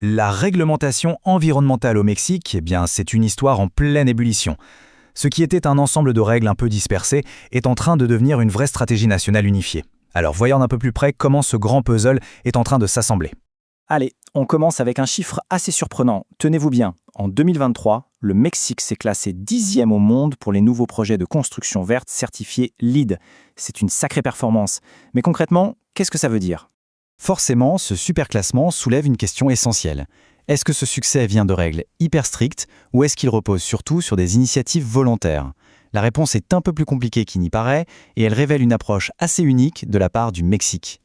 La réglementation environnementale au Mexique, eh bien, c'est une histoire en pleine ébullition. Ce qui était un ensemble de règles un peu dispersées est en train de devenir une vraie stratégie nationale unifiée. Alors voyons d'un peu plus près comment ce grand puzzle est en train de s'assembler. Allez, on commence avec un chiffre assez surprenant. Tenez-vous bien, en 2023, le Mexique s'est classé 10e au monde pour les nouveaux projets de construction verte certifiés LEED. C'est une sacrée performance. Mais concrètement, qu'est-ce que ça veut dire? Forcément, ce superclassement soulève une question essentielle. Est-ce que ce succès vient de règles hyper strictes ou est-ce qu'il repose surtout sur des initiatives volontaires? La réponse est un peu plus compliquée qu'il n'y paraît et elle révèle une approche assez unique de la part du Mexique.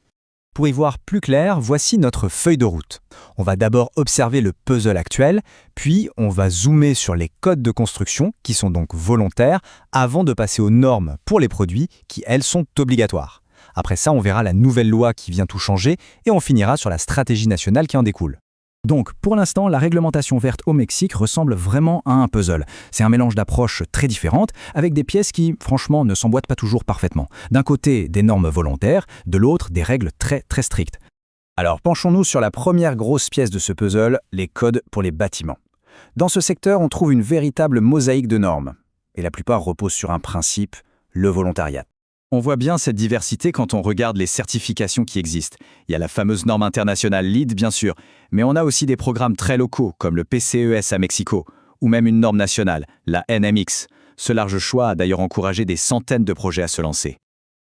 Pour y voir plus clair, voici notre feuille de route. On va d'abord observer le puzzle actuel, puis on va zoomer sur les codes de construction qui sont donc volontaires avant de passer aux normes pour les produits qui, elles, sont obligatoires. Après ça, on verra la nouvelle loi qui vient tout changer et on finira sur la stratégie nationale qui en découle. Donc, pour l'instant, la réglementation verte au Mexique ressemble vraiment à un puzzle. C'est un mélange d'approches très différentes, avec des pièces qui, franchement, ne s'emboîtent pas toujours parfaitement. D'un côté, des normes volontaires, de l'autre, des règles très strictes. Alors, penchons-nous sur la première grosse pièce de ce puzzle, les codes pour les bâtiments. Dans ce secteur, on trouve une véritable mosaïque de normes. Et la plupart reposent sur un principe, le volontariat. On voit bien cette diversité quand on regarde les certifications qui existent. Il y a la fameuse norme internationale LEED, bien sûr, mais on a aussi des programmes très locaux, comme le PCES à Mexico, ou même une norme nationale, la NMX. Ce large choix a d'ailleurs encouragé des centaines de projets à se lancer.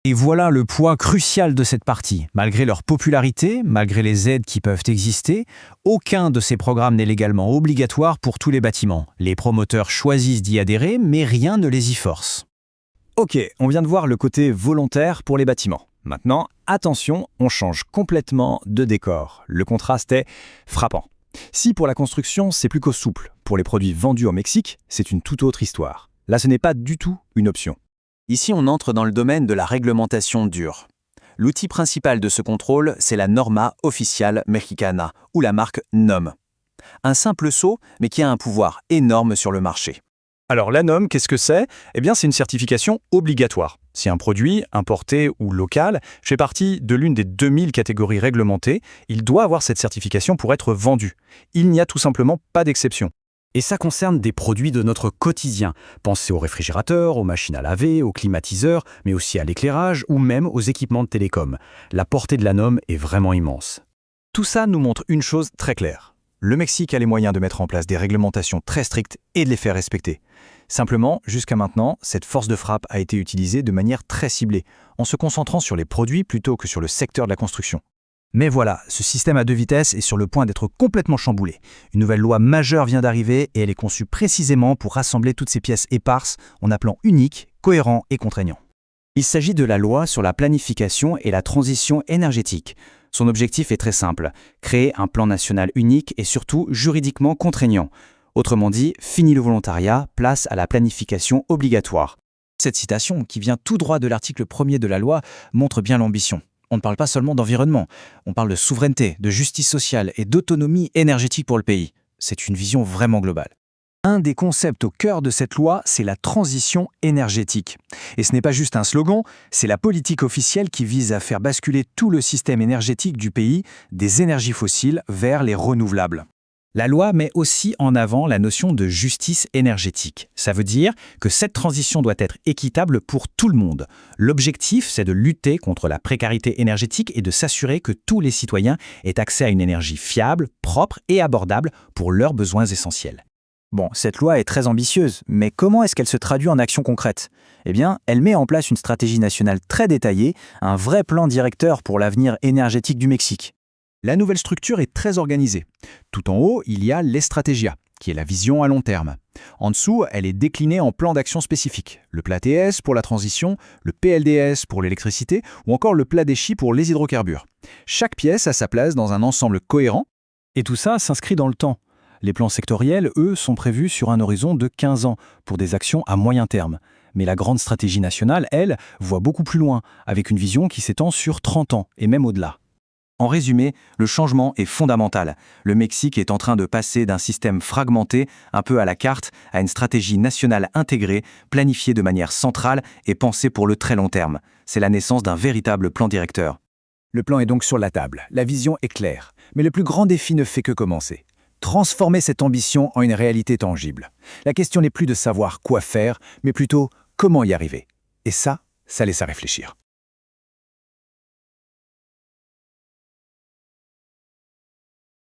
Et voilà le poids crucial de cette partie. Malgré leur popularité, malgré les aides qui peuvent exister, aucun de ces programmes n'est légalement obligatoire pour tous les bâtiments. Les promoteurs choisissent d'y adhérer, mais rien ne les y force. Ok, on vient de voir le côté volontaire pour les bâtiments. Maintenant, attention, on change complètement de décor. Le contraste est frappant. Si pour la construction, c'est plus qu'au souple, pour les produits vendus au Mexique, c'est une toute autre histoire. Là, ce n'est pas du tout une option. Ici, on entre dans le domaine de la réglementation dure. L'outil principal de ce contrôle, c'est la Norma Oficial Mexicana, ou la marque NOM. Un simple sceau, mais qui a un pouvoir énorme sur le marché. Alors la NOM, qu'est-ce que c'est? Eh bien, c'est une certification obligatoire. Si un produit, importé ou local, fait partie de l'une des 2000 catégories réglementées, il doit avoir cette certification pour être vendu. Il n'y a tout simplement pas d'exception. Et ça concerne des produits de notre quotidien. Pensez aux réfrigérateurs, aux machines à laver, aux climatiseurs, mais aussi à l'éclairage ou même aux équipements de télécom. La portée de la NOM est vraiment immense. Tout ça nous montre une chose très claire. Le Mexique a les moyens de mettre en place des réglementations très strictes et de les faire respecter. Simplement, jusqu'à maintenant, cette force de frappe a été utilisée de manière très ciblée, en se concentrant sur les produits plutôt que sur le secteur de la construction. Mais voilà, ce système à deux vitesses est sur le point d'être complètement chamboulé. Une nouvelle loi majeure vient d'arriver et elle est conçue précisément pour rassembler toutes ces pièces éparses en appelant unique, cohérent et contraignant. Il s'agit de la loi sur la planification et la transition énergétique. Son objectif est très simple, créer un plan national unique et surtout juridiquement contraignant. Autrement dit, fini le volontariat, place à la planification obligatoire. Cette citation, qui vient tout droit de l'article 1er de la loi, montre bien l'ambition. On ne parle pas seulement d'environnement, on parle de souveraineté, de justice sociale et d'autonomie énergétique pour le pays. C'est une vision vraiment globale. Un des concepts au cœur de cette loi, c'est la transition énergétique. Et ce n'est pas juste un slogan, c'est la politique officielle qui vise à faire basculer tout le système énergétique du pays des énergies fossiles vers les renouvelables. La loi met aussi en avant la notion de justice énergétique. Ça veut dire que cette transition doit être équitable pour tout le monde. L'objectif, c'est de lutter contre la précarité énergétique et de s'assurer que tous les citoyens aient accès à une énergie fiable, propre et abordable pour leurs besoins essentiels. Bon, cette loi est très ambitieuse, mais comment est-ce qu'elle se traduit en actions concrètes? Eh bien, elle met en place une stratégie nationale très détaillée, un vrai plan directeur pour l'avenir énergétique du Mexique. La nouvelle structure est très organisée. Tout en haut, il y a l'Estrategia, qui est la vision à long terme. En dessous, elle est déclinée en plans d'action spécifiques. Le plat TS pour la transition, le PLDS pour l'électricité ou encore le plat DECHI pour les hydrocarbures. Chaque pièce a sa place dans un ensemble cohérent et tout ça s'inscrit dans le temps. Les plans sectoriels, eux, sont prévus sur un horizon de 15 ans pour des actions à moyen terme. Mais la grande stratégie nationale, elle, voit beaucoup plus loin, avec une vision qui s'étend sur 30 ans et même au-delà. En résumé, le changement est fondamental. Le Mexique est en train de passer d'un système fragmenté, un peu à la carte, à une stratégie nationale intégrée, planifiée de manière centrale et pensée pour le très long terme. C'est la naissance d'un véritable plan directeur. Le plan est donc sur la table, la vision est claire, mais le plus grand défi ne fait que commencer. Transformer cette ambition en une réalité tangible. La question n'est plus de savoir quoi faire, mais plutôt comment y arriver. Et ça laisse à réfléchir.